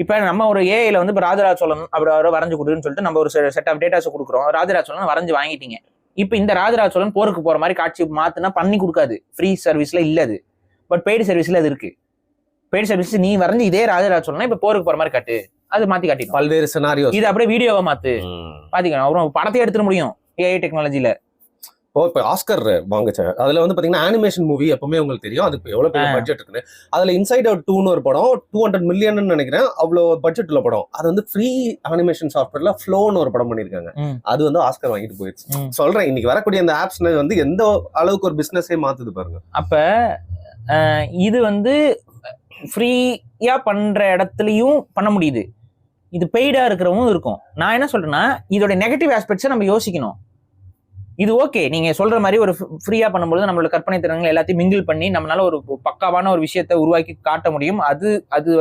இப்ப நம்ம ஒரு ஏஐல வந்து இப்ப ராஜராஜ சோழன் அப்படி வரைஞ்சு கொடுன்னு சொல்லிட்டு நம்ம ஒரு செட் ஆஃப் டேட்டாஸ் கொடுக்குறோம். ராஜராஜ சோழன் வரைஞ்சு வாங்கிட்டீங்க. இப்ப இந்த ராஜராஜ சோழன் போருக்கு போற மாதிரி காட்சி மாத்துனா பண்ணி கொடுக்காது. ஃப்ரீ சர்வீஸ்ல இல்ல அது. பட் பெய்டு சர்வீஸ்ல அது இருக்கு. பெய்டு சர்வீஸ் நீ வரைஞ்சு இதே ராஜராஜ சோழன் இப்ப போருக்கு போற மாதிரி காட்டு, அது மாத்தி காட்டிடும். பல்வேறு சினாரியோ இது அப்படியே வீடியோவை மாத்து பாத்தீங்கன்னா அப்புறம் படத்தை எடுத்துட முடியும் ஏஐ டெக்னாலஜில. இப்போ ஆஸ்கர் வாங்குச்சேன், அதுல வந்து பாத்தீங்கன்னா அனிமேஷன் மூவி எப்பவுமே உங்களுக்கு தெரியும் அதுக்கு எவ்வளவு பெரிய பட்ஜெட் இருக்குன்னு. அதுல இன்சைட் அவுட் 2ன்னு ஒரு படம் 200 மில்லியன் நினைக்கிறேன், அவ்வளவு பட்ஜெட் உள்ள படம். அது வந்து ஃப்ரீ அனிமேஷன் சாஃப்ட்வேர்ல ஃப்ளோன்னு ஒரு படம் பண்ணிருக்காங்க. அது வந்து ஆஸ்கர் வாங்கிட்டு போயிடுச்சு. சொல்றேன் இன்னைக்கு வரக்கூடிய அந்த ஆப்ஸ் வந்து எந்த அளவுக்கு ஒரு பிசினஸே மாத்துது பாருங்க. அப்ப இது வந்து ஃப்ரீயா பண்ற இடத்துலயும் பண்ண முடியுது, இது பெய்டா இருக்கிறவங்க இருக்கும். நான் என்ன சொல்றேன்னா இதோட நெகட்டிவ் ஆஸ்பெக்ட்ஸை நம்ம யோசிக்கணும். இது ஓகே நீங்க சொல்ற மாதிரி ஒரு ஃப்ரீயா பண்ணும்போது நம்மளோட கற்பனை திறன்கள் எல்லாத்தையும் மிங்கிள் பண்ணி நம்மளால ஒரு பக்காவான ஒரு விஷயத்தை உருவாக்கி காட்ட முடியும். அது